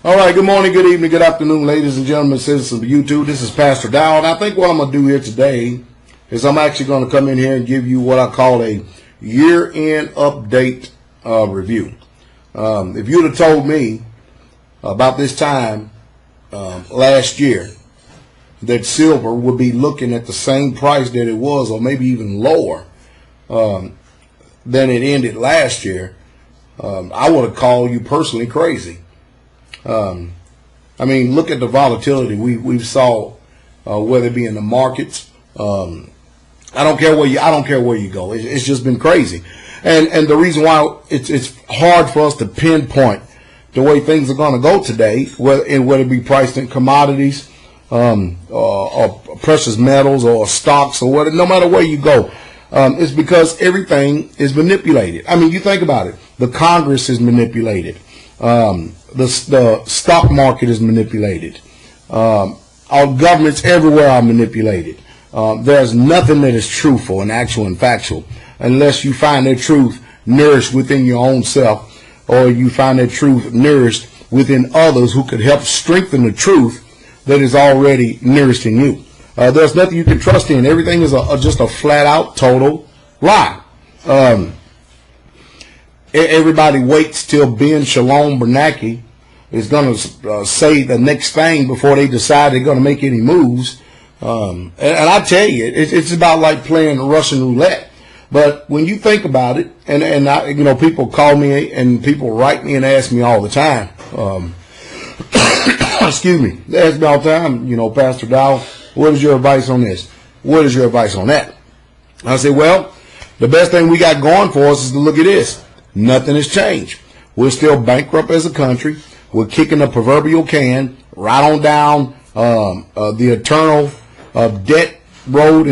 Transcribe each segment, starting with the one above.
All right, good morning, good evening, good afternoon, ladies and gentlemen, citizens of YouTube. This is Pastor Dowell, and I think what I'm going to do here today is I'm actually going to come in here and give you what I call a year-end update review. If you'd have told me about this time last year that silver would be looking at the same price that it was, or maybe even lower than it ended last year, I would have called you personally crazy. I mean, look at the volatility we've saw, whether it be in the markets. I don't care where you go. It's just been crazy, and the reason why it's hard for us to pinpoint the way things are going to go today, whether it be priced in commodities, or precious metals, or stocks, or whatever. No matter where you go, it's because everything is manipulated. I mean, you think about it. The Congress is manipulated. The stock market is manipulated. Our governments everywhere are manipulated. There's nothing that is truthful and actual and factual unless you find that truth nourished within your own self, or you find that truth nourished within others who could help strengthen the truth that is already nourished in you. There's nothing you can trust in. Everything is just a flat-out, total lie. Everybody waits till Ben Shalom Bernanke is going to say the next thing before they decide they're going to make any moves. And I tell you, it's about like playing Russian roulette. But when you think about it, and I, you know, people call me and people write me and ask me all the time. Excuse me, they ask me all the time. You know, Pastor Dowell, what is your advice on this? What is your advice on that? I say, well, the best thing we got going for us is to look at this. Nothing has changed. We're still bankrupt as a country. We're kicking the proverbial can right on down the eternal debt road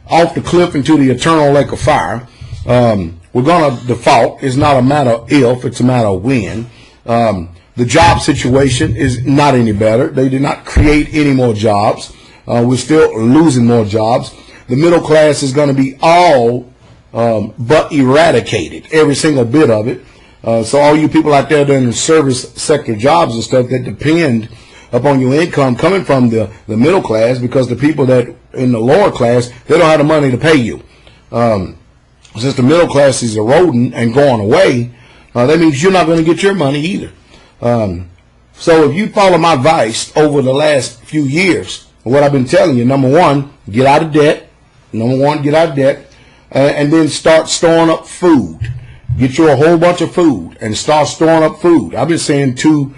off the cliff into the eternal lake of fire. We're going to default. It's not a matter of if, it's a matter of when. The job situation is not any better. They did not create any more jobs. We're still losing more jobs. The middle class is going to be all but eradicated, every single bit of it. So all you people out there that are in the service sector jobs and stuff that depend upon your income coming from the middle class, because the people that in the lower class, they don't have the money to pay you. Since the middle class is eroding and going away, that means you're not going to get your money either. So if you follow my advice over the last few years, what I've been telling you, number one, get out of debt. And then start storing up food. Get you a whole bunch of food and start storing up food. I've been saying store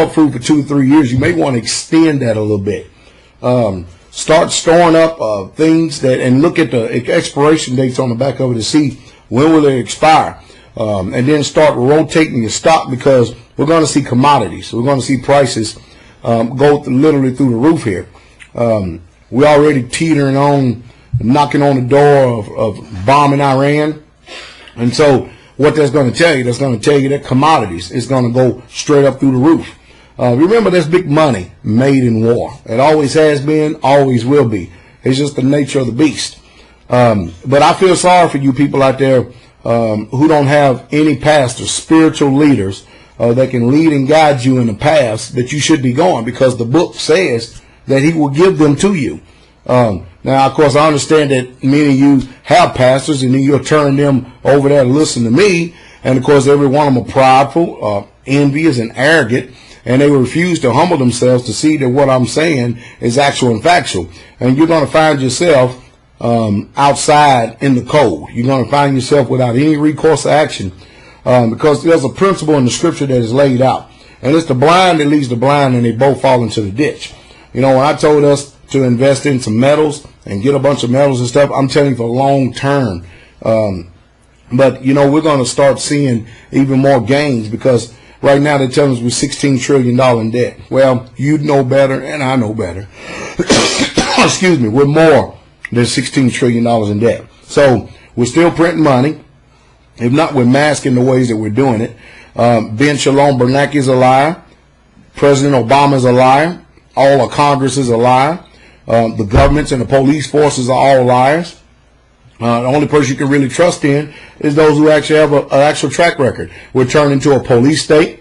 up food for 2 or 3 years. You may want to extend that a little bit. Start storing up things and look at the expiration dates on the back of it to see when will it expire. And then start rotating your stock, because we're going to see commodities. We're going to see prices go literally through the roof here. We're already teetering on, knocking on the door of bombing Iran. And so what that's going to tell you, that commodities is going to go straight up through the roof. Remember, there's big money made in war. It always has been, always will be. It's just the nature of the beast. But I feel sorry for you people out there who don't have any pastors, spiritual leaders that can lead and guide you in the paths that you should be going, because the book says that he will give them to you. Now, of course, I understand that many of you have pastors, and then you'll turn them over there to listen to me. And, of course, every one of them are prideful, envious, and arrogant, and they refuse to humble themselves to see that what I'm saying is actual and factual. And you're going to find yourself outside in the cold. You're going to find yourself without any recourse to action, because there's a principle in the scripture that is laid out. And it's the blind that leads the blind, and they both fall into the ditch. You know, when I told us to invest in some metals and get a bunch of metals and stuff, I'm telling you, for long term. But, you know, we're going to start seeing even more gains, because right now they're telling us we're $16 trillion in debt. Well, you know better and I know better. Excuse me, we're more than $16 trillion in debt. So we're still printing money. If not, we're masking the ways that we're doing it. Ben Shalom Bernanke is a liar. President Obama is a liar. All of Congress is a liar. The governments and the police forces are all liars. The only person you can really trust in is those who actually have an actual track record. We're turned into a police state.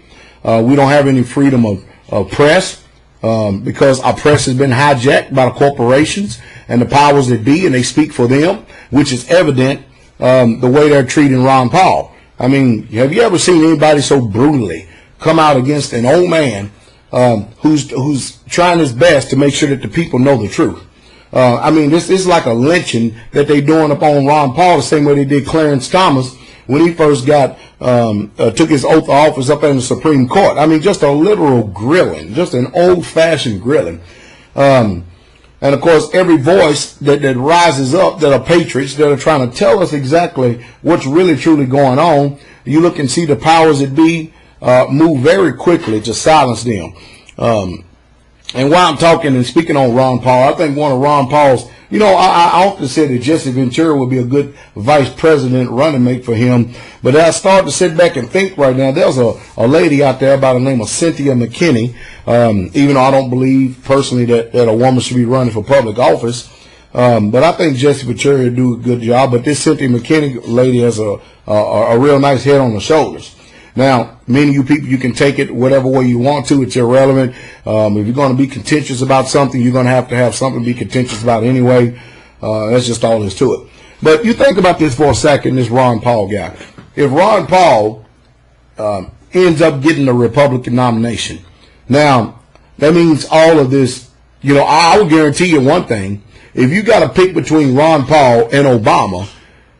We don't have any freedom of press because our press has been hijacked by the corporations and the powers that be, and they speak for them, which is evident the way they're treating Ron Paul. I mean, have you ever seen anybody so brutally come out against an old man who's trying his best to make sure that the people know the truth? I mean, this is like a lynching that they're doing upon Ron Paul, the same way they did Clarence Thomas when he first took his oath of office up in the Supreme Court. I mean, just a literal grilling, just an old-fashioned grilling. And of course, every voice that rises up that are patriots that are trying to tell us exactly what's really truly going on, you look and see the powers that be move very quickly to silence them. And while I'm talking and speaking on Ron Paul, I think one of Ron Paul's, you know, I often said that Jesse Ventura would be a good vice president running mate for him. But as I start to sit back and think right now, there's a lady out there by the name of Cynthia McKinney. Even though I don't believe personally that a woman should be running for public office. But I think Jesse Ventura would do a good job. But this Cynthia McKinney lady has a real nice head on her shoulders. Now, many of you people, you can take it whatever way you want to. It's irrelevant. If you're going to be contentious about something, you're going to have something to be contentious about anyway. That's just all there is to it. But you think about this for a second, this Ron Paul guy. If Ron Paul ends up getting the Republican nomination, now, that means all of this, you know, I will guarantee you one thing. If you got to pick between Ron Paul and Obama,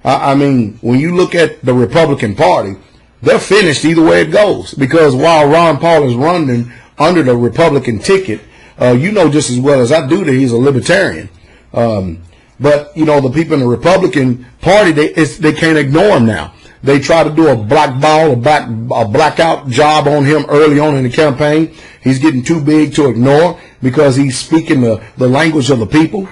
I mean, when you look at the Republican Party, they're finished either way it goes. Because while Ron Paul is running under the Republican ticket, you know just as well as I do that he's a libertarian. But, you know, the people in the Republican Party, they can't ignore him now. They try to do a blackball, a blackout job on him early on in the campaign. He's getting too big to ignore because he's speaking the language of the people.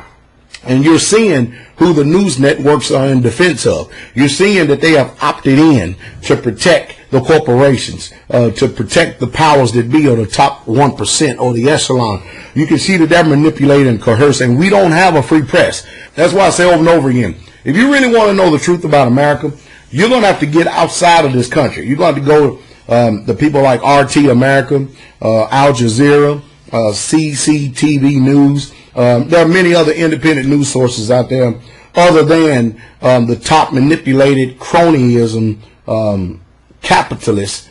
And you're seeing who the news networks are in defense of. You're seeing that they have opted in to protect the corporations, to protect the powers that be, or the top 1% or the echelon. You can see that they're manipulating and coercing. And we don't have a free press. That's why I say over and over again, if you really want to know the truth about America, you're going to have to get outside of this country. You're going to have to go to people like RT America, Al Jazeera, CCTV News. There are many other independent news sources out there other than the top manipulated cronyism, capitalist,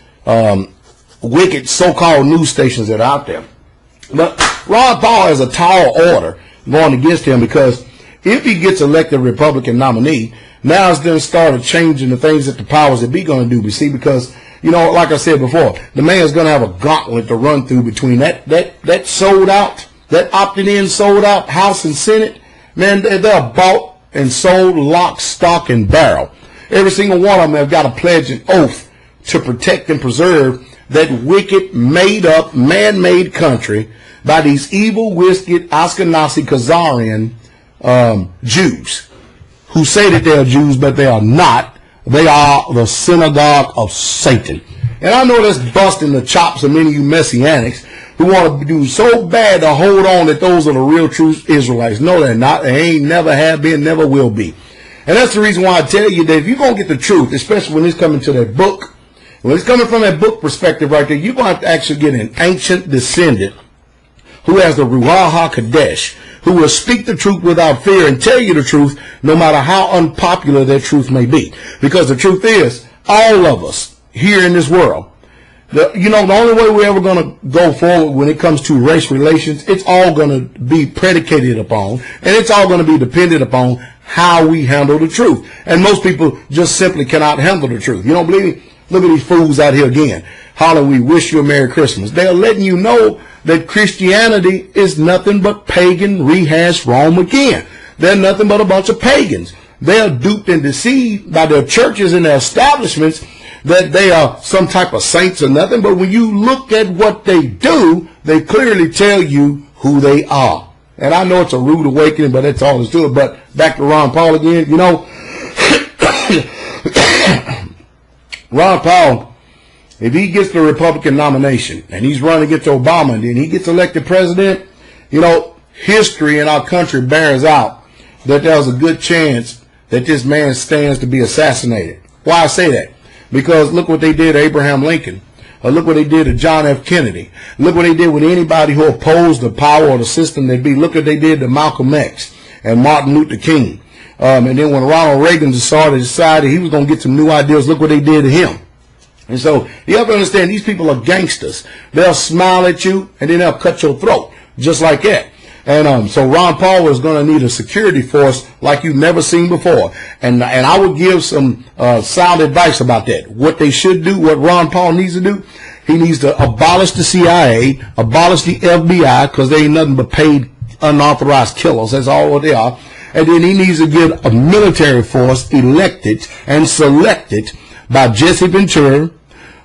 wicked so-called news stations that are out there. But Ron Paul has a tall order going against him because if he gets elected Republican nominee, now it's then started changing the things that the powers that be going to do. You see, because, you know, like I said before, the man's going to have a gauntlet to run through between that sold out, that opted in, sold out House and Senate. Man, they're bought and sold lock, stock, and barrel. Every single one of them have got to pledge an oath to protect and preserve that wicked, made-up, man-made country by these evil, wicked, Ashkenazi, Khazarian Jews who say that they are Jews, but they are not. They are the synagogue of Satan. And I know that's busting the chops of many of you Messianics who want to do so bad to hold on that those are the real true Israelites. No, they're not. They ain't never have been, never will be. And that's the reason why I tell you that if you're going to get the truth, especially when it's coming to that book, when it's coming from that book perspective right there, you're going to have to actually get an ancient descendant who has the Ruach HaKodesh, who will speak the truth without fear and tell you the truth no matter how unpopular that truth may be. Because the truth is, all of us here in this world, the only way we're ever going to go forward when it comes to race relations, it's all going to be predicated upon, and it's all going to be dependent upon how we handle the truth. And most people just simply cannot handle the truth. You don't believe me? Look at these fools out here again, hollering, "We wish you a Merry Christmas." They're letting you know that Christianity is nothing but pagan rehashed Rome again. They're nothing but a bunch of pagans. They are duped and deceived by their churches and their establishments that they are some type of saints or nothing. But when you look at what they do, they clearly tell you who they are. And I know it's a rude awakening, but that's all there's to it. But back to Ron Paul again, Ron Paul, if he gets the Republican nomination and he's running against Obama and then he gets elected president, history in our country bears out that there's a good chance that this man stands to be assassinated. Why I say that? Because look what they did to Abraham Lincoln. Look what they did to John F. Kennedy. Look what they did with anybody who opposed the power or the system that be. Look what they did to Malcolm X and Martin Luther King. And then when Ronald Reagan decided he was going to get some new ideas, look what they did to him. And so you have to understand, these people are gangsters. They'll smile at you and then they'll cut your throat just like that. And so Ron Paul is going to need a security force like you've never seen before. And I would give some sound advice about that. What they should do, what Ron Paul needs to do, he needs to abolish the CIA, abolish the FBI, because they ain't nothing but paid unauthorized killers. That's all what they are. And then he needs to get a military force elected and selected by Jesse Ventura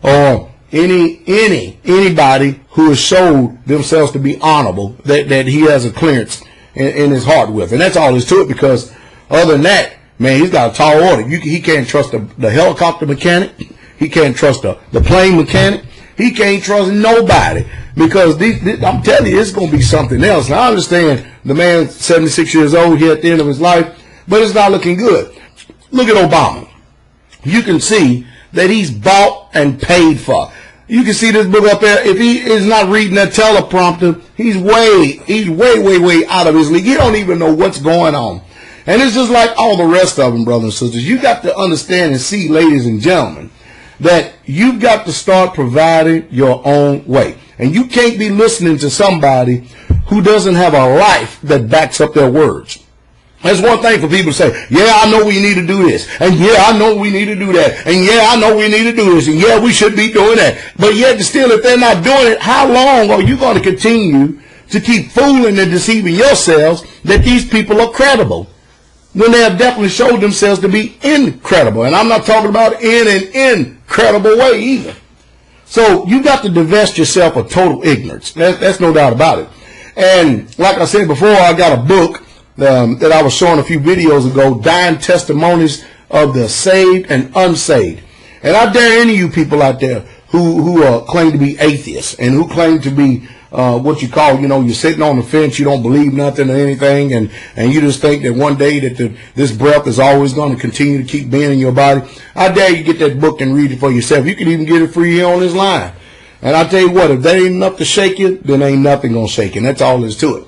or anybody who has showed themselves to be honorable, that he has a clearance in his heart with. And that's all there's to it, because other than that, man, he's got a tall order. He can't trust the helicopter mechanic. He can't trust the plane mechanic. He can't trust nobody, because I'm telling you, it's going to be something else. Now, I understand the man's 76 years old here at the end of his life, but it's not looking good. Look at Obama. You can see that he's bought and paid for. You can see this book up there. If he is not reading that teleprompter, he's way out of his league. He don't even know what's going on. And it's just like all the rest of them, brothers and sisters. You got to understand and see, ladies and gentlemen, that you've got to start providing your own way. And you can't be listening to somebody who doesn't have a life that backs up their words. That's one thing for people to say, yeah, I know we need to do this. And yeah, I know we need to do that. And yeah, I know we need to do this. And yeah, we should be doing that. But yet still, if they're not doing it, how long are you going to continue to keep fooling and deceiving yourselves that these people are credible, when they have definitely showed themselves to be incredible? And I'm not talking about in an incredible way either. So you got to divest yourself of total ignorance. That's no doubt about it. And like I said before, I got a book that I was showing a few videos ago, Dying Testimonies of the Saved and Unsaved. And I dare any of you people out there who claim to be atheists and who claim to be what you call, you're sitting on the fence, you don't believe nothing or anything, and you just think that one day that this breath is always going to continue to keep being in your body. I dare you get that book and read it for yourself. You can even get it free here on this line. And I tell you what, if that ain't enough to shake you, then ain't nothing going to shake you. And that's all there is to it.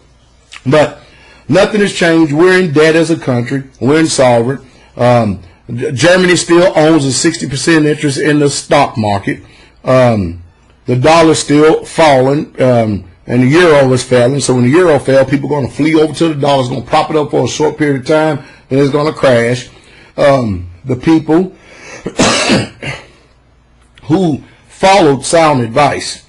But nothing has changed. We're in debt as a country. We're insolvent. Germany still owns a 60% interest in the stock market. The dollar's still falling, and the euro is falling. So when the euro fell, people are going to flee over to the dollar. It's going to prop it up for a short period of time, and it's going to crash. The people who followed sound advice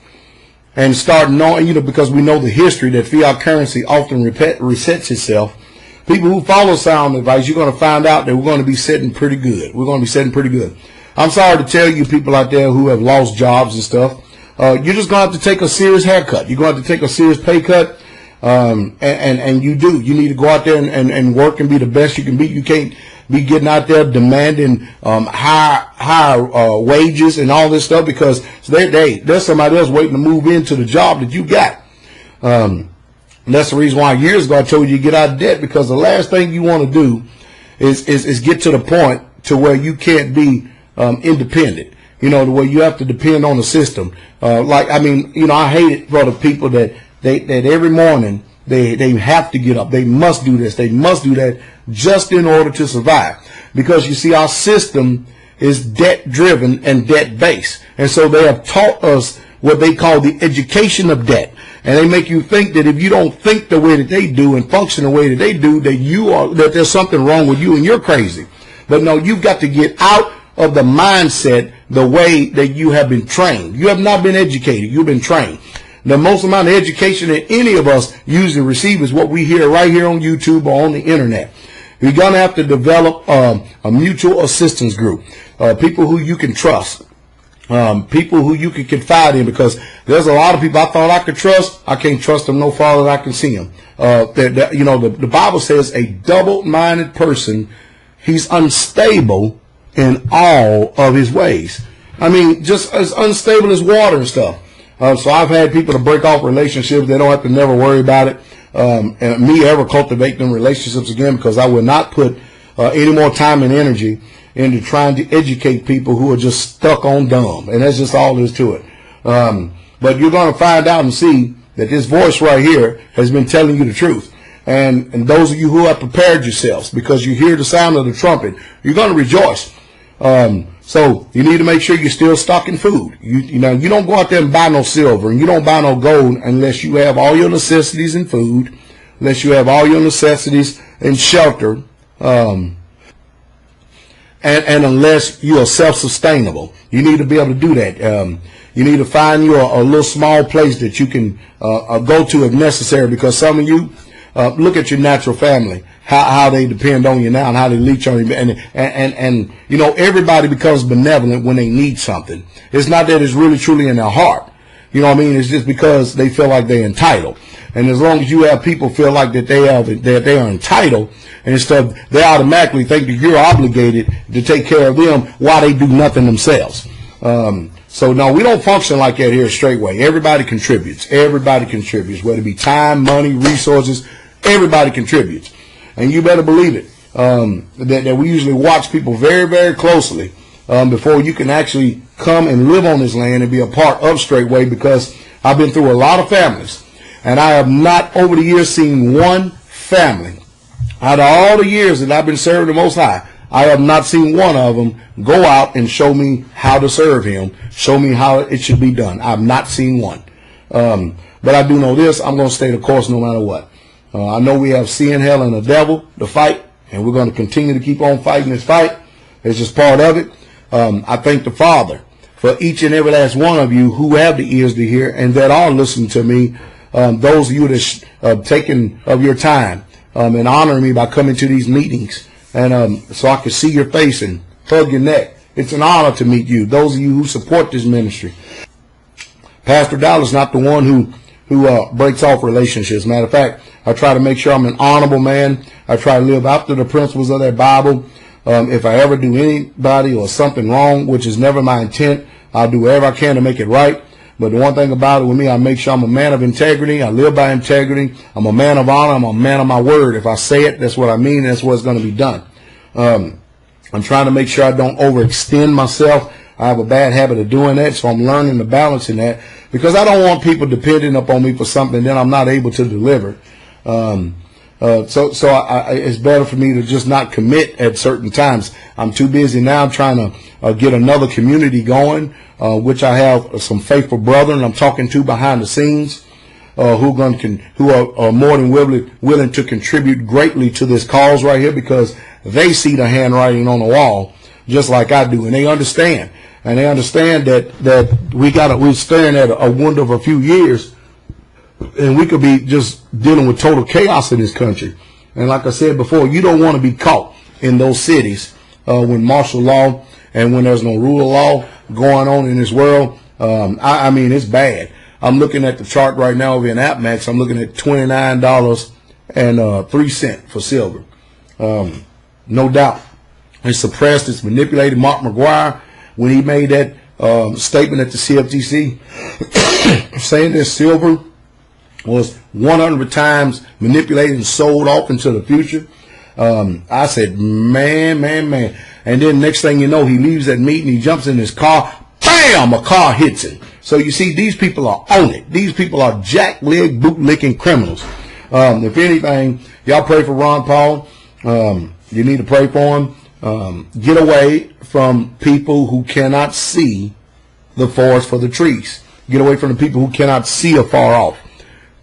and start knowing, because we know the history that fiat currency often resets itself. People who follow sound advice, you're going to find out that we're going to be sitting pretty good. We're going to be sitting pretty good. I'm sorry to tell you people out there who have lost jobs and stuff, you're just going to have to take a serious haircut. You're going to have to take a serious pay cut. And you do. You need to go out there and work and be the best you can be. You can't be getting out there demanding higher wages and all this stuff, because there's somebody else waiting to move into the job that you got. That's the reason why years ago I told you to get out of debt, because the last thing you want to do is get to the point to where you can't be independent. The way you have to depend on the system. I hate it for the people that every morning they have to get up. They must do this. They must do that just in order to survive. Because you see, our system is debt driven and debt based. And so they have taught us what they call the education of debt. And they make you think that if you don't think the way that they do and function the way that they do, that there's something wrong with you and you're crazy. But no, you've got to get out of the mindset the way that you have been trained. You have not been educated. You've been trained. The most amount of education that any of us usually receive is what we hear right here on YouTube or on the internet. You're going to have to develop a mutual assistance group, people who you can trust, people who you can confide in, because there's a lot of people I thought I could trust. I can't trust them no farther than I can see them. The Bible says a double-minded person, he's unstable in all of his ways. I mean, just as unstable as water and stuff. So I've had people to break off relationships. They don't have to never worry about it. And me ever cultivate them relationships again, because I would not put any more time and energy into trying to educate people who are just stuck on dumb. And that's just all there is to it. But you're going to find out and see that this voice right here has been telling you the truth. And those of you who have prepared yourselves, because you hear the sound of the trumpet, you're going to rejoice. So you need to make sure you're still stocking food. You know, you don't go out there and buy no silver, and you don't buy no gold unless you have all your necessities in food, unless you have all your necessities in shelter, and unless you are self-sustainable. You need to be able to do that. You need to find you a little small place that you can go to if necessary, because some of you, look at your natural family, how they depend on you now and how they leech on you. And you know, everybody becomes benevolent when they need something. It's not that it's really truly in their heart. You know what I mean? It's just because they feel like they're entitled. And as long as you have people feel like that they are entitled and stuff, they automatically think that you're obligated to take care of them while they do nothing themselves. So no, we don't function like that here at Straightway. Everybody contributes. Everybody contributes, whether it be time, money, resources. Everybody contributes. And you better believe it, that we usually watch people very, very closely before you can actually come and live on this land and be a part of Straightway, because I've been through a lot of families, and I have not over the years seen one family out of all the years that I've been serving the Most High. I have not seen one of them go out and show me how to serve him, show me how it should be done. I've not seen one. But I do know this: I'm going to stay the course no matter what. I know we have sin, hell, and the devil to fight, and we're going to continue to keep on fighting this fight. It's just part of it. I thank the Father for each and every last one of you who have the ears to hear and that are listening to me. Those of you that have taken of your time and honoring me by coming to these meetings, and so I can see your face and hug your neck. It's an honor to meet you. Those of you who support this ministry. Pastor Dowell is not the one who breaks off relationships. Matter of fact, I try to make sure I'm an honorable man. I try to live after the principles of that Bible. If I ever do anybody or something wrong, which is never my intent, I'll do whatever I can to make it right. But the one thing about it with me, I make sure I'm a man of integrity. I live by integrity. I'm a man of honor. I'm a man of my word. If I say it, that's what I mean. That's what's going to be done. I'm trying to make sure I don't overextend myself. I have a bad habit of doing that, so I'm learning to balance in that, because I don't want people depending upon me for something then I'm not able to deliver. It's better for me to just not commit at certain times. I'm too busy now trying to get another community going, which I have some faithful brethren I'm talking to behind the scenes, who are more than willing to contribute greatly to this cause right here, because they see the handwriting on the wall just like I do, and they understand. And they understand that we're staring at a window of a few years, and we could be just dealing with total chaos in this country. And like I said before, you don't want to be caught in those cities when martial law and when there's no rule of law going on in this world. I mean, it's bad. I'm looking at the chart right now over in AppMax. I'm looking at $29.03 for silver. No doubt. It's suppressed. It's manipulated. Mark McGuire, when he made that statement at the CFTC saying that silver was 100 times manipulated and sold off into the future, I said, man. And then next thing you know, he leaves that meeting, he jumps in his car, bam, a car hits him. So you see, these people are on it. These people are jack-leg, boot-licking criminals. If anything, y'all pray for Ron Paul. You need to pray for him. Get away from people who cannot see the forest for the trees. Get away from the people who cannot see afar off.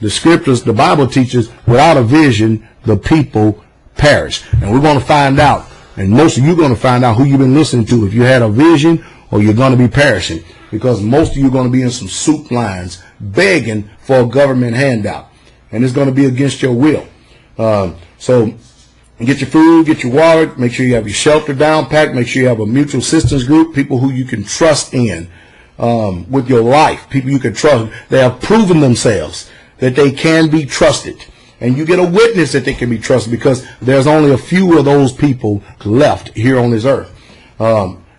The scriptures, the Bible teaches, without a vision, the people perish. And we're going to find out, and most of you are going to find out who you've been listening to, if you had a vision or you're going to be perishing. Because most of you are going to be in some soup lines begging for a government handout. And it's going to be against your will. So get your food, get your water, make sure you have your shelter down packed, make sure you have a mutual assistance group, people who you can trust in with your life, people you can trust. They have proven themselves that they can be trusted. And you get a witness that they can be trusted, because there's only a few of those people left here on this earth.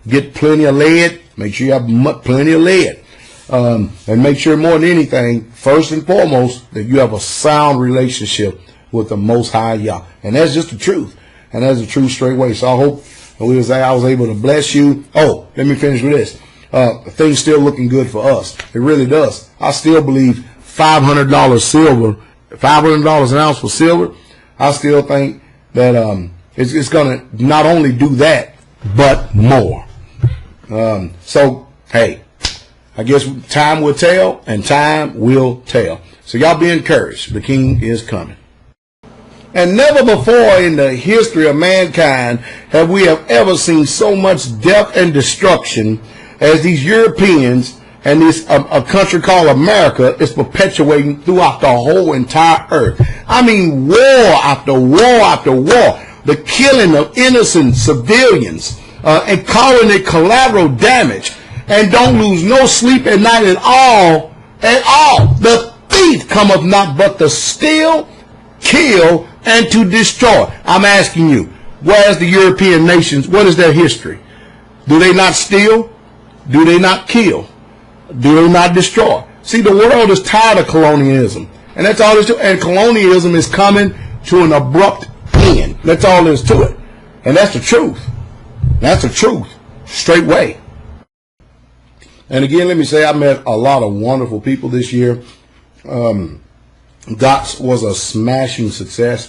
Get plenty of lead. Make sure you have plenty of lead. And make sure more than anything, first and foremost, that you have a sound relationship with the Most High Yah. And that's just the truth. And that's the truth straight away. So I hope I was able to bless you. Oh, let me finish with this. things still looking good for us. It really does. I still believe $500 silver, $500 an ounce for silver. I still think that it's going to not only do that, but more. So, hey, I guess time will tell, and time will tell. So y'all be encouraged. The King is coming. And never before in the history of mankind have we ever seen so much death and destruction as these Europeans and this a country called America is perpetuating throughout the whole entire earth. I mean, war after war after war. The killing of innocent civilians and calling it collateral damage. And don't lose no sleep at night at all. At all. The thief cometh not but to steal, kill, and to destroy. I'm asking you, where's the European nations? What is their history? Do they not steal? Do they not kill? Do they not destroy? See, the world is tired of colonialism. And that's all there is to it. And colonialism is coming to an abrupt end. That's all there is to it. And that's the truth. That's the truth. Straight way. And again, let me say, I met a lot of wonderful people this year. Dots was a smashing success.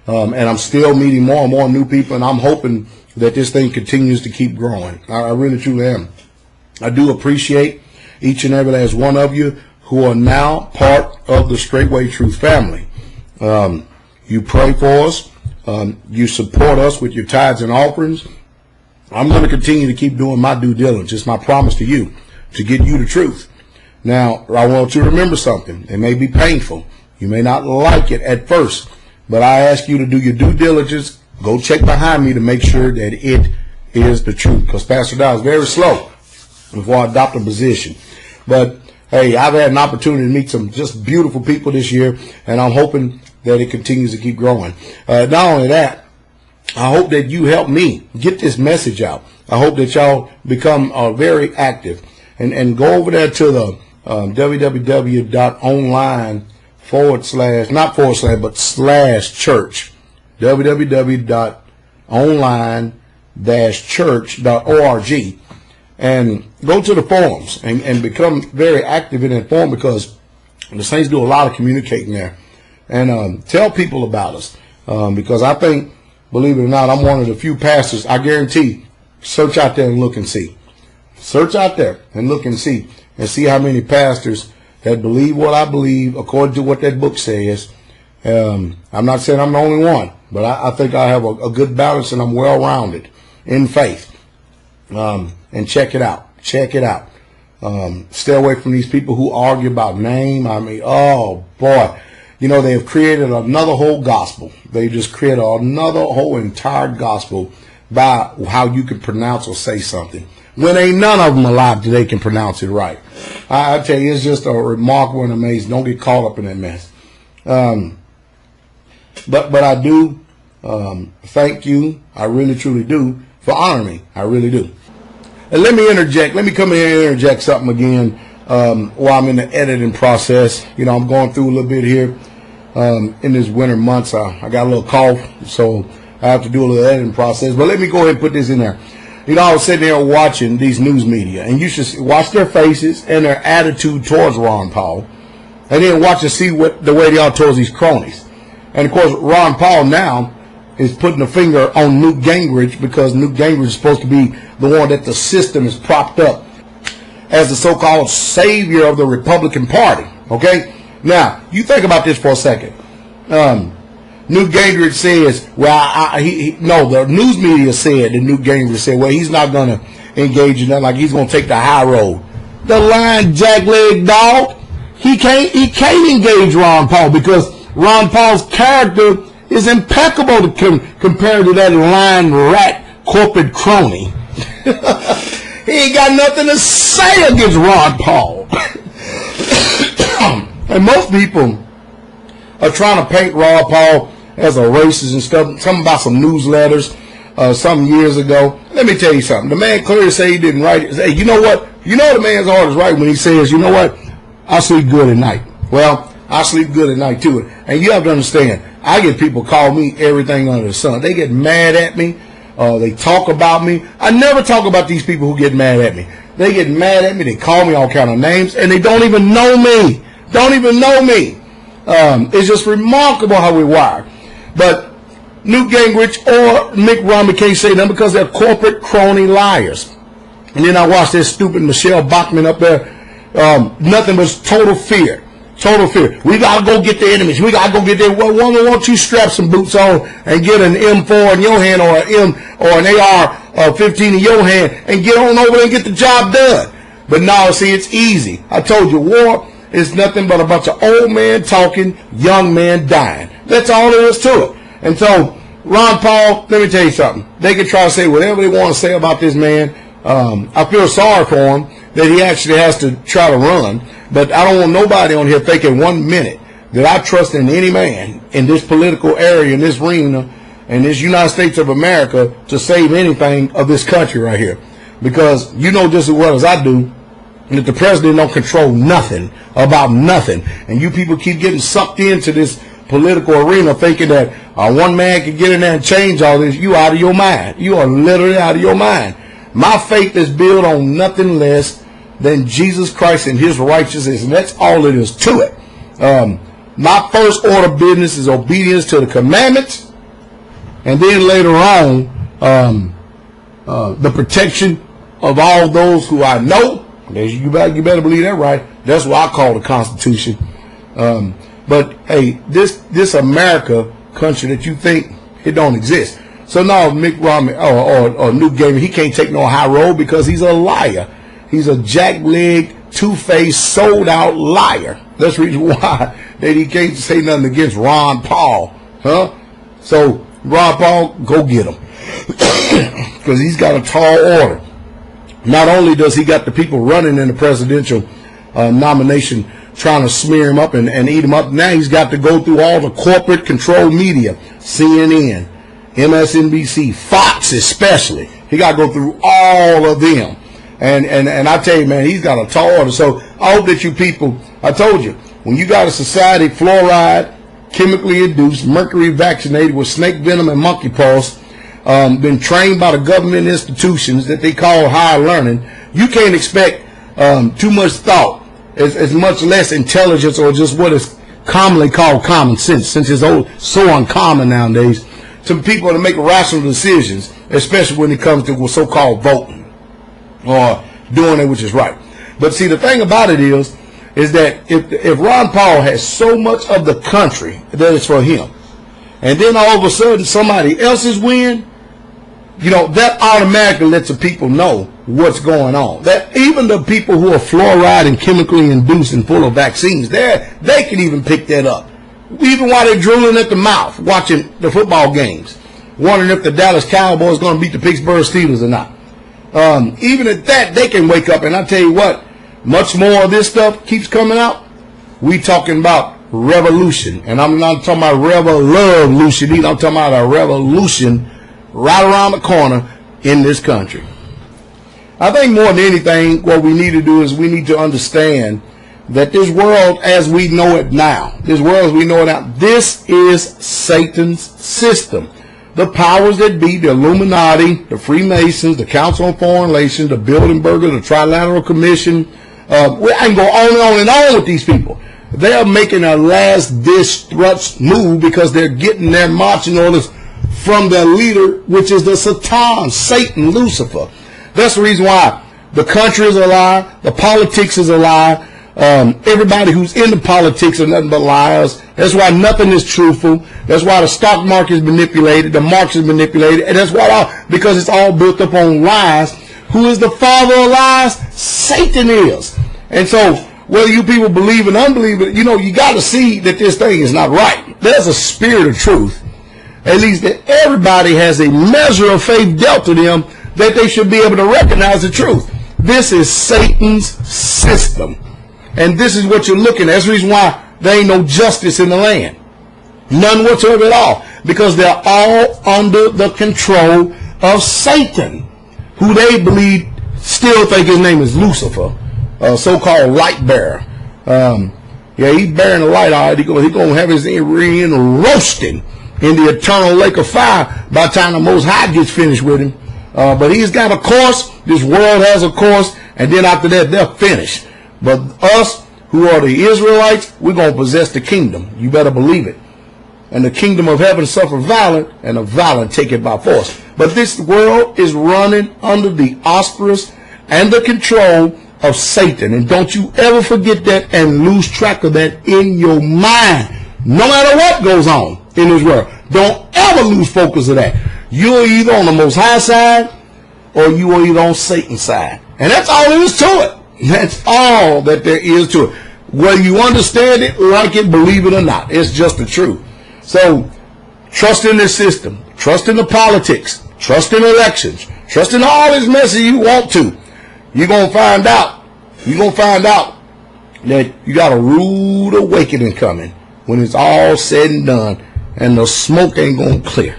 And I'm still meeting more and more new people. And I'm hoping that this thing continues to keep growing. I really, truly am. I do appreciate each and every last one of you who are now part of the Straightway Truth family. You pray for us. You support us with your tithes and offerings. I'm going to continue to keep doing my due diligence. It's my promise to you to get you the truth. Now, I want you to remember something. It may be painful. You may not like it at first, but I ask you to do your due diligence. Go check behind me to make sure that it is the truth. Because Pastor Dowell is very slow before I adopt a position. But, hey, I've had an opportunity to meet some just beautiful people this year, and I'm hoping that it continues to keep growing. Not only that, I hope that you help me get this message out. I hope that y'all become very active. And go over there to the www.online/church. www.online-church.org. And go to the forums and become very active in that forum, because the Saints do a lot of communicating there. And tell people about us. Because I think, believe it or not, I'm one of the few pastors, I guarantee, search out there and look and see. Search out there and look and see how many pastors that believe what I believe according to what that book says. I'm not saying I'm the only one, but I think I have a good balance and I'm well-rounded in faith. And check it out. Check it out. Stay away from these people who argue about name. I mean, oh boy. You know, they have created another whole gospel. They just created another whole entire gospel by how you can pronounce or say something. When ain't none of them alive today can pronounce it right. I tell you, it's just a remarkable and amazing. Don't get caught up in that mess. But I do thank you. I really, truly do for honoring me. I really do. And let me interject. Let me come in here and interject something again while I'm in the editing process. You know, I'm going through a little bit here in this winter months. I got a little cough, so I have to do a little editing process. But let me go ahead and put this in there. You know, I was sitting there watching these news media, and you should watch their faces and their attitude towards Ron Paul, and then watch and see what the way they are towards these cronies. And of course, Ron Paul now is putting a finger on Newt Gingrich, because Newt Gingrich is supposed to be the one that the system is propped up as the so-called savior of the Republican Party. Okay? Now, you think about this for a second. Newt Gingrich says, well, the news media said that Newt Gingrich said, well, he's not going to engage in that, like he's going to take the high road. The lying jackleg dog, he can't engage Ron Paul, because Ron Paul's character is impeccable compared to that lying rat corporate crony. He ain't got nothing to say against Ron Paul. And most people are trying to paint Ron Paul as a racist and stuff. Something about some newsletters some years ago. Let me tell you something. The man clearly said he didn't write it. Hey, you know what? You know the man's heart is right when he says, you know what? I sleep good at night. Well, I sleep good at night too. And you have to understand, I get people call me everything under the sun. They get mad at me. They talk about me. I never talk about these people who get mad at me. They get mad at me. They call me all kind of names, and they don't even know me. Don't even know me. It's just remarkable how we wire. But Newt Gingrich or Mitt Romney can't say them because they're corporate crony liars. And then I watched this stupid Michelle Bachmann up there. Nothing but total fear. Total fear. We got to go get the enemies. We got to go get their woman. Won't you strap some boots on and get an M4 in your hand or an AR-15 in your hand and get on over there and get the job done. But no, see, it's easy. I told you, war is nothing but a bunch of old men talking, young men dying. That's all there is to it. And so, Ron Paul, let me tell you something. They can try to say whatever they want to say about this man. I feel sorry for him that he actually has to try to run. But I don't want nobody on here thinking 1 minute that I trust in any man in this political area, in this arena, in this United States of America to save anything of this country right here. Because you know just as well as I do that the president don't control nothing about nothing. And you people keep getting sucked into this political arena thinking that one man can get in there and change all this. You out of your mind. You are literally out of your mind. My faith is built on nothing less than Jesus Christ and his righteousness, and that's all it is to it. My first order of business is obedience to the commandments, and then later on, the protection of all those who I know. You better believe that, right? That's what I call the Constitution. But hey, this America country that you think it don't exist. So now Mitt Romney or Newt Gingrich, he can't take no high road because he's a liar. He's a jack-legged, two-faced, sold-out liar. That's the reason why that he can't say nothing against Ron Paul, huh? So Ron Paul, go get him because he's got a tall order. Not only does he got the people running in the presidential nomination trying to smear him up and eat him up, now he's got to go through all the corporate controlled media, CNN, MSNBC, Fox especially. He got to go through all of them. And I tell you, man, he's got a tall order. So I hope that you people, I told you, when you got a society, fluoride, chemically induced, mercury vaccinated with snake venom and monkeypox, been trained by the government institutions that they call higher learning, you can't expect too much thought, as much less intelligence or just what is commonly called common sense, since it's so uncommon nowadays, to people to make rational decisions, especially when it comes to so-called voting or doing it which is right. But see, the thing about it is that if Ron Paul has so much of the country that is for him, and then all of a sudden somebody else's win, you know, that automatically lets the people know what's going on. That even the people who are fluoride and chemically induced and full of vaccines, they can even pick that up. Even while they're drooling at the mouth, watching the football games, wondering if the Dallas Cowboys are going to beat the Pittsburgh Steelers or not. Even at that, they can wake up. And I tell you what, much more of this stuff keeps coming out. We talking about revolution. And I'm not talking about revolution. I'm talking about a revolution right around the corner in this country. I think more than anything, what we need to do is we need to understand that this world as we know it now, this is Satan's system. The powers that be, the Illuminati, the Freemasons, the Council on Foreign Relations, the Bilderberger, the Trilateral Commission, I can go on and on with these people. They are making a last-ditch thrust move because they're getting their marching orders from their leader, which is the Satan, Lucifer. That's the reason why the country is a lie, the politics is a lie, everybody who's into politics are nothing but liars. That's why nothing is truthful. That's why the stock market is manipulated, the market is manipulated, and that's why because it's all built up on lies. Who is the father of lies? Satan is. And so whether you people believe and unbelieve it, you know, you got to see that this thing is not right. There's a spirit of truth, at least that everybody has a measure of faith dealt to them that they should be able to recognize the truth. This is Satan's system. And this is what you're looking at. That's the reason why there ain't no justice in the land. None whatsoever at all. Because they're all under the control of Satan, who they believe, still think his name is Lucifer, so-called light bearer. Yeah, he's bearing the light. All right, he's going to have his end roasting in the eternal lake of fire by the time the Most High gets finished with him. But he's got a course. This world has a course. And then after that, they're finished. But us, who are the Israelites, we're going to possess the kingdom. You better believe it. And the kingdom of heaven suffer violent, and the violent take it by force. But this world is running under the auspices and the control of Satan. And don't you ever forget that and lose track of that in your mind. No matter what goes on in this world, don't ever lose focus of that. You're either on the Most High side or you are either on Satan's side. And that's all there is to it. That's all that there is to it. Whether you understand it, like it, believe it or not, it's just the truth. So trust in this system, trust in the politics, trust in elections, trust in all this mess you want to. You're going to find out. You're going to find out that you got a rude awakening coming when it's all said and done, and the smoke ain't going to clear.